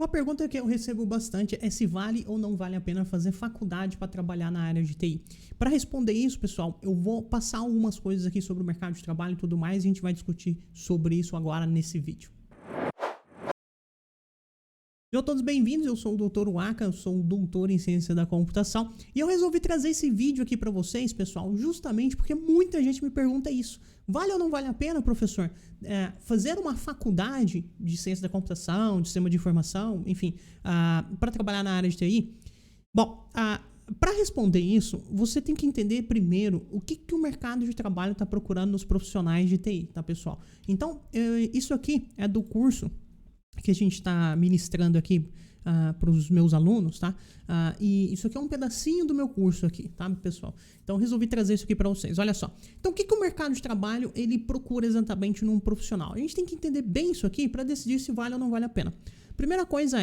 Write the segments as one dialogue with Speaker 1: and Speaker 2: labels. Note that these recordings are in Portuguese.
Speaker 1: Uma pergunta que eu recebo bastante é se vale ou não vale a pena fazer faculdade para trabalhar na área de TI. Para responder isso, pessoal, eu vou passar algumas coisas aqui sobre o mercado de trabalho e tudo mais, e a gente vai discutir sobre isso agora nesse vídeo. Sejam todos bem-vindos, eu sou o Dr. Waka, eu sou um doutor em ciência da computação e eu resolvi trazer esse vídeo aqui para vocês, pessoal, justamente porque muita gente me pergunta isso. Vale ou não vale a pena, professor, fazer uma faculdade de ciência da computação, de sistema de informação, enfim, para trabalhar na área de TI? Bom, para responder isso, você tem que entender primeiro o que o mercado de trabalho está procurando nos profissionais de TI, tá, pessoal? Então, isso aqui é do curso que a gente está ministrando aqui para os meus alunos, tá? E isso aqui é um pedacinho do meu curso aqui, tá, pessoal? Então, resolvi trazer isso aqui para vocês. Olha só. Então, o que o mercado de trabalho ele procura exatamente num profissional? A gente tem que entender bem isso aqui para decidir se vale ou não vale a pena. Primeira coisa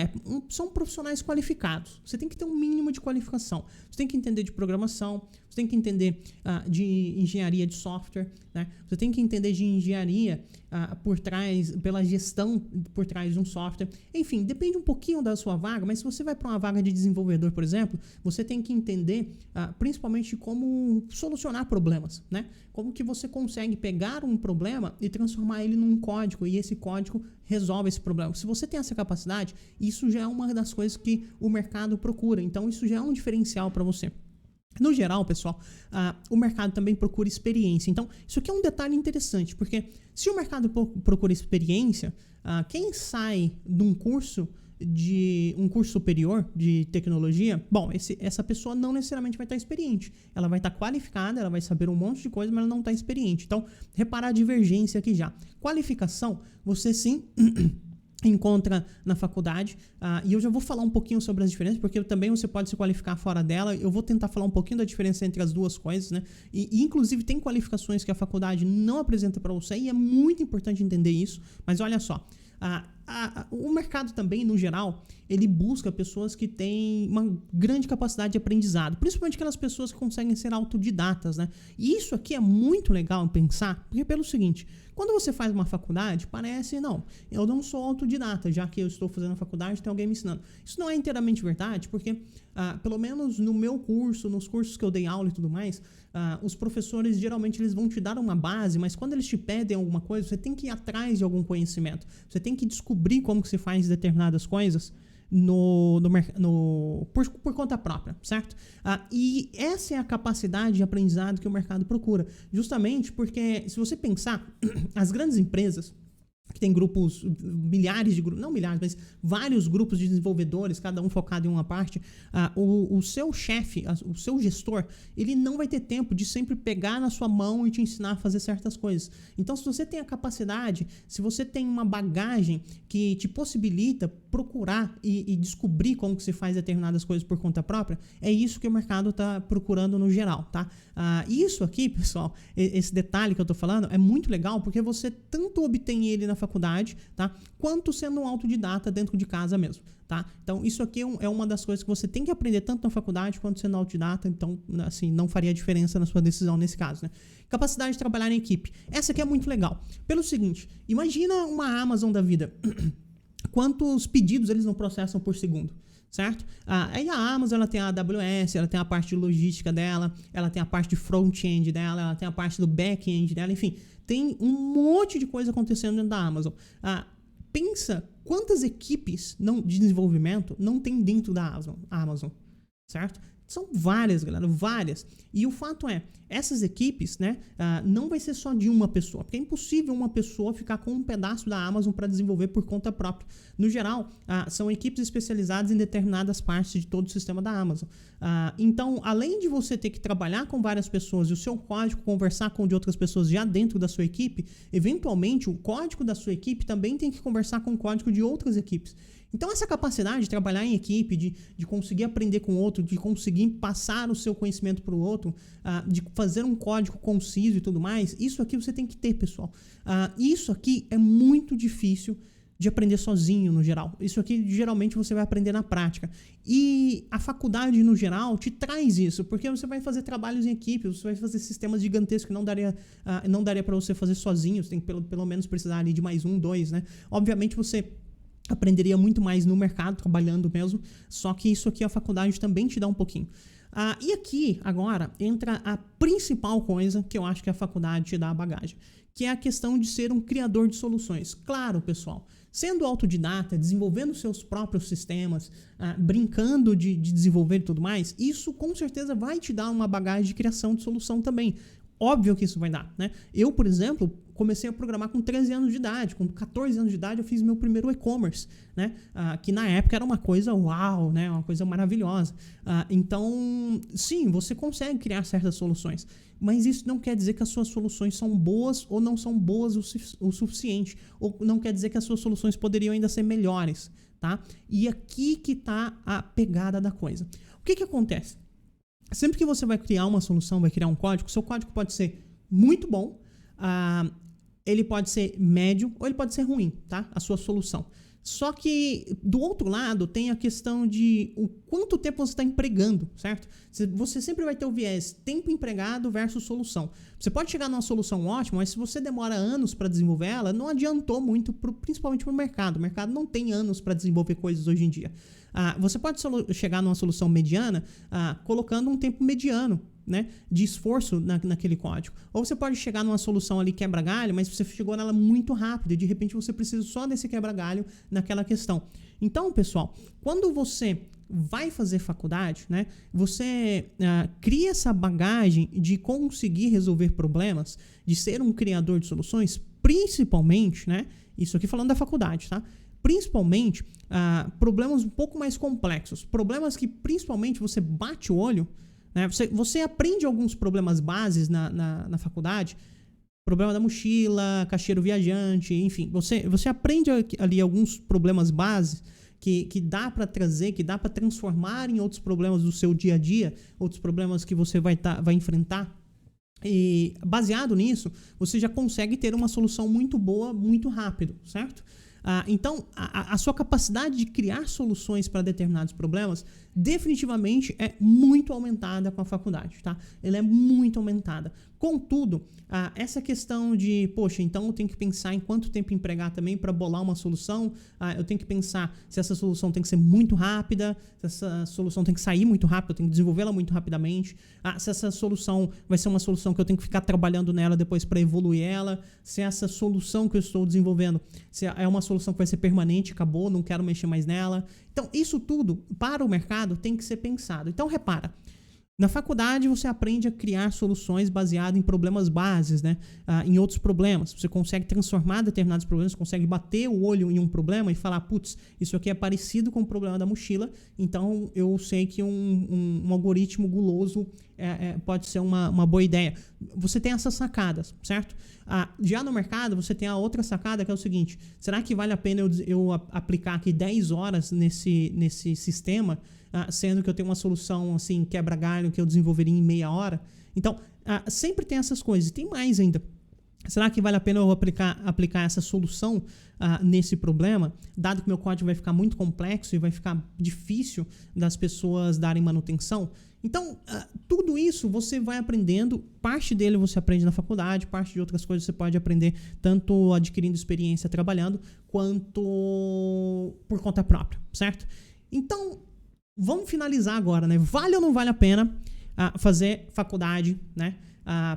Speaker 1: são profissionais qualificados. Você tem que ter um mínimo de qualificação. Você tem que entender de programação, você tem que entender de engenharia de software, né? Você tem que entender de engenharia pela gestão por trás de um software. Enfim, depende um pouquinho da sua vaga, mas se você vai para uma vaga de desenvolvedor, por exemplo, você tem que entender principalmente como solucionar problemas, né? Como que você consegue pegar um problema e transformar ele num código, e esse código resolve esse problema. Se você tem essa capacidade, isso já é uma das coisas que o mercado procura. Então, isso já é um diferencial para você. No geral, pessoal, o mercado também procura experiência. Então, isso aqui é um detalhe interessante, porque se o mercado procura experiência, quem sai de um curso superior de tecnologia, bom, essa pessoa não necessariamente vai estar experiente. Ela vai estar qualificada, ela vai saber um monte de coisa, mas ela não está experiente. Então, reparar a divergência aqui já. Qualificação, você sim encontra na faculdade, e eu já vou falar um pouquinho sobre as diferenças, porque também você pode se qualificar fora dela. Eu vou tentar falar um pouquinho da diferença entre as duas coisas, né? E inclusive tem qualificações que a faculdade não apresenta para você, e é muito importante entender isso. Mas olha só, o mercado também, no geral, ele busca pessoas que têm uma grande capacidade de aprendizado, principalmente aquelas pessoas que conseguem ser autodidatas, né? E isso aqui é muito legal pensar, porque pelo seguinte, quando você faz uma faculdade, parece, não, eu não sou autodidata, já que eu estou fazendo a faculdade, tem alguém me ensinando. Isso não é inteiramente verdade, porque, pelo menos no meu curso, nos cursos que eu dei aula e tudo mais, os professores, geralmente, eles vão te dar uma base, mas quando eles te pedem alguma coisa, você tem que ir atrás de algum conhecimento. Você tem que descobrir como que se faz determinadas coisas por conta própria, certo? E essa é a capacidade de aprendizado que o mercado procura, justamente porque, se você pensar, as grandes empresas que tem grupos, milhares de grupos, não milhares, mas vários grupos de desenvolvedores, cada um focado em uma parte, o seu chefe, o seu gestor, ele não vai ter tempo de sempre pegar na sua mão e te ensinar a fazer certas coisas. Então, se você tem a capacidade, se você tem uma bagagem que te possibilita procurar e descobrir como que se faz determinadas coisas por conta própria, é isso que o mercado está procurando no geral, tá? Isso aqui, pessoal, esse detalhe que eu estou falando é muito legal, porque você tanto obtém ele na faculdade, tá? Quanto sendo um autodidata dentro de casa mesmo, tá? Então, isso aqui é uma das coisas que você tem que aprender tanto na faculdade quanto sendo autodidata. Então, assim, não faria diferença na sua decisão nesse caso, né? Capacidade de trabalhar em equipe. Essa aqui é muito legal. Pelo seguinte, imagina uma Amazon da vida. Quantos pedidos eles não processam por segundo, certo? Aí a Amazon, ela tem a AWS, ela tem a parte de logística dela, ela tem a parte de front-end dela, ela tem a parte do back-end dela, enfim, tem um monte de coisa acontecendo dentro da Amazon. Pensa quantas equipes de desenvolvimento não tem dentro da Amazon, certo? São várias, galera, várias. E o fato é, essas equipes, né, não vai ser só de uma pessoa, porque é impossível uma pessoa ficar com um pedaço da Amazon para desenvolver por conta própria. No geral, são equipes especializadas em determinadas partes de todo o sistema da Amazon. Então, além de você ter que trabalhar com várias pessoas e o seu código conversar com de outras pessoas já dentro da sua equipe, eventualmente o código da sua equipe também tem que conversar com o código de outras equipes. Então, essa capacidade de trabalhar em equipe, de conseguir aprender com o outro, de conseguir passar o seu conhecimento para o outro, de fazer um código conciso e tudo mais, isso aqui você tem que ter, pessoal. Isso aqui é muito difícil de aprender sozinho, no geral. Isso aqui, geralmente, você vai aprender na prática. E a faculdade, no geral, te traz isso, porque você vai fazer trabalhos em equipe, você vai fazer sistemas gigantescos que não daria para você fazer sozinho, você tem que pelo menos precisar ali de mais um, dois, né? Obviamente, você aprenderia muito mais no mercado, trabalhando mesmo, só que isso aqui a faculdade também te dá um pouquinho. E aqui, agora, entra a principal coisa que eu acho que a faculdade te dá a bagagem, que é a questão de ser um criador de soluções. Claro, pessoal, sendo autodidata, desenvolvendo seus próprios sistemas, brincando de desenvolver e tudo mais, isso com certeza vai te dar uma bagagem de criação de solução também. Óbvio que isso vai dar, né? Eu, por exemplo, comecei a programar com 13 anos de idade. Com 14 anos de idade, eu fiz meu primeiro e-commerce, né? Que na época era uma coisa uau, né? Uma coisa maravilhosa. Então, sim, você consegue criar certas soluções. Mas isso não quer dizer que as suas soluções são boas ou não são boas o suficiente. Ou não quer dizer que as suas soluções poderiam ainda ser melhores, tá? E aqui que tá a pegada da coisa. O que acontece? Sempre que você vai criar uma solução, vai criar um código, seu código pode ser muito bom, ele pode ser médio ou ele pode ser ruim, tá? A sua solução. Só que do outro lado tem a questão de o quanto tempo você está empregando, certo? Você sempre vai ter o viés tempo empregado versus solução. Você pode chegar numa solução ótima, mas se você demora anos para desenvolver ela, não adiantou muito, principalmente para o mercado. O mercado não tem anos para desenvolver coisas hoje em dia. Você pode chegar numa solução mediana colocando um tempo mediano, né, de esforço naquele código. Ou você pode chegar numa solução ali quebra-galho, mas você chegou nela muito rápido e de repente você precisa só desse quebra-galho naquela questão. Então, pessoal, quando você vai fazer faculdade, né, você cria essa bagagem de conseguir resolver problemas, de ser um criador de soluções, principalmente, né, isso aqui falando da faculdade, tá? Principalmente problemas um pouco mais complexos, problemas que principalmente você bate o olho, né? Você aprende alguns problemas bases na faculdade, problema da mochila, caixeiro viajante, enfim, você aprende ali alguns problemas bases que dá para trazer, que dá para transformar em outros problemas do seu dia a dia, outros problemas que você vai enfrentar. E baseado nisso, você já consegue ter uma solução muito boa, muito rápido, certo? Então, a sua capacidade de criar soluções para determinados problemas definitivamente é muito aumentada com a faculdade, tá? Ela é muito aumentada. Contudo, essa questão de, poxa, então eu tenho que pensar em quanto tempo empregar também para bolar uma solução, eu tenho que pensar se essa solução tem que ser muito rápida, se essa solução tem que sair muito rápido, eu tenho que desenvolvê-la muito rapidamente, se essa solução vai ser uma solução que eu tenho que ficar trabalhando nela depois para evoluir ela, se essa solução que eu estou desenvolvendo se é uma solução que vai ser permanente, acabou, não quero mexer mais nela. Então, isso tudo, para o mercado, tem que ser pensado. Então, repara, na faculdade você aprende a criar soluções baseadas em problemas bases, né? Em outros problemas. Você consegue transformar determinados problemas, consegue bater o olho em um problema e falar, putz, isso aqui é parecido com o problema da mochila, então eu sei que um algoritmo guloso pode ser uma boa ideia. Você tem essas sacadas, certo? Já no mercado, você tem a outra sacada que é o seguinte, será que vale a pena eu aplicar aqui 10 horas nesse sistema, sendo que eu tenho uma solução assim, quebra-galho que eu desenvolveria em meia hora? Então, sempre tem essas coisas. E tem mais ainda. Será que vale a pena eu aplicar essa solução nesse problema, dado que meu código vai ficar muito complexo e vai ficar difícil das pessoas darem manutenção? Então, tudo isso você vai aprendendo, parte dele você aprende na faculdade, parte de outras coisas você pode aprender tanto adquirindo experiência trabalhando, quanto por conta própria, certo? Então, vamos finalizar agora, né? Vale ou não vale a pena fazer faculdade, né,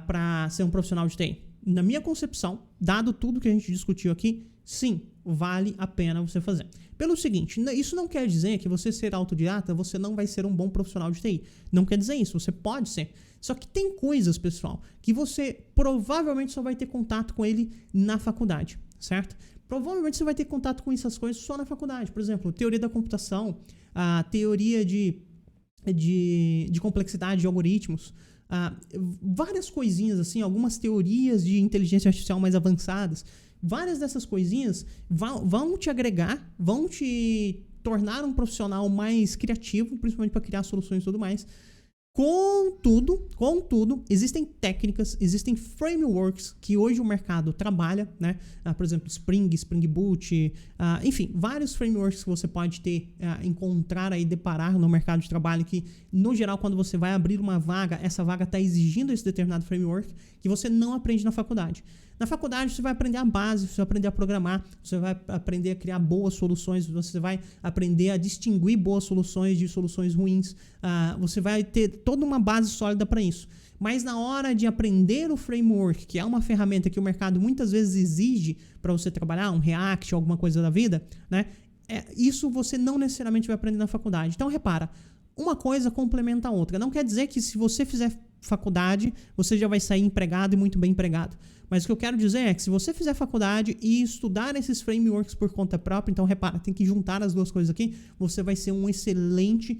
Speaker 1: para ser um profissional de TI? Na minha concepção, dado tudo que a gente discutiu aqui, sim, vale a pena você fazer. Pelo seguinte, isso não quer dizer que você ser autodidata, você não vai ser um bom profissional de TI. Não quer dizer isso, você pode ser. Só que tem coisas, pessoal, que você provavelmente só vai ter contato com ele na faculdade, certo? Provavelmente você vai ter contato com essas coisas só na faculdade. Por exemplo, teoria da computação, a teoria de complexidade de algoritmos, várias coisinhas assim, algumas teorias de inteligência artificial mais avançadas, várias dessas coisinhas vão te agregar, vão te tornar um profissional mais criativo, principalmente para criar soluções e tudo mais. Contudo, existem técnicas, existem frameworks que hoje o mercado trabalha, né? Por exemplo, Spring Boot, enfim, vários frameworks que você pode encontrar aí, deparar no mercado de trabalho que, no geral, quando você vai abrir uma vaga, essa vaga está exigindo esse determinado framework que você não aprende na faculdade. Na faculdade você vai aprender a base, você vai aprender a programar, você vai aprender a criar boas soluções, você vai aprender a distinguir boas soluções de soluções ruins, você vai ter toda uma base sólida para isso. Mas na hora de aprender o framework, que é uma ferramenta que o mercado muitas vezes exige para você trabalhar, um React, alguma coisa da vida, né? Isso você não necessariamente vai aprender na faculdade. Então, repara, uma coisa complementa a outra. Não quer dizer que se você fizer faculdade, você já vai sair empregado e muito bem empregado. Mas o que eu quero dizer é que se você fizer faculdade e estudar esses frameworks por conta própria, então, repara, tem que juntar as duas coisas aqui, você vai ser um excelente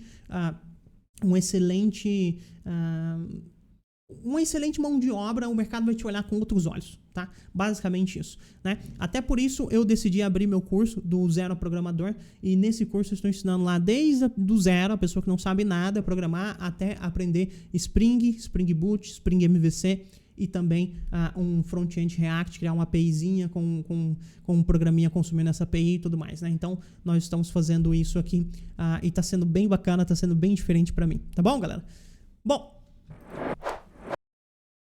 Speaker 1: mão de obra, o mercado vai te olhar com outros olhos, tá? Basicamente isso, né? Até por isso eu decidi abrir meu curso do Zero a Programador, e nesse curso eu estou ensinando lá desde do zero, a pessoa que não sabe nada programar, até aprender Spring, Spring Boot, Spring MVC e também um front-end React, criar uma APIzinha com um programinha consumindo essa API e tudo mais, né? Então, nós estamos fazendo isso aqui e tá sendo bem bacana, tá sendo bem diferente para mim, tá bom, galera? Bom,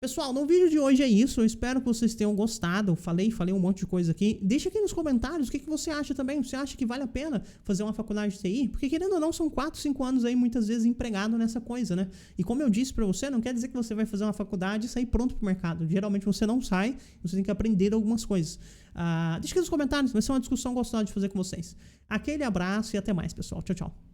Speaker 1: pessoal, no vídeo de hoje é isso. Eu espero que vocês tenham gostado. Eu falei um monte de coisa aqui. Deixa aqui nos comentários o que você acha também. Você acha que vale a pena fazer uma faculdade de TI? Porque, querendo ou não, são 4, 5 anos aí, muitas vezes, empregado nessa coisa, né? E como eu disse pra você, não quer dizer que você vai fazer uma faculdade e sair pronto pro mercado. Geralmente você não sai, você tem que aprender algumas coisas. Deixa aqui nos comentários, vai ser uma discussão gostosa de fazer com vocês. Aquele abraço e até mais, pessoal. Tchau, tchau.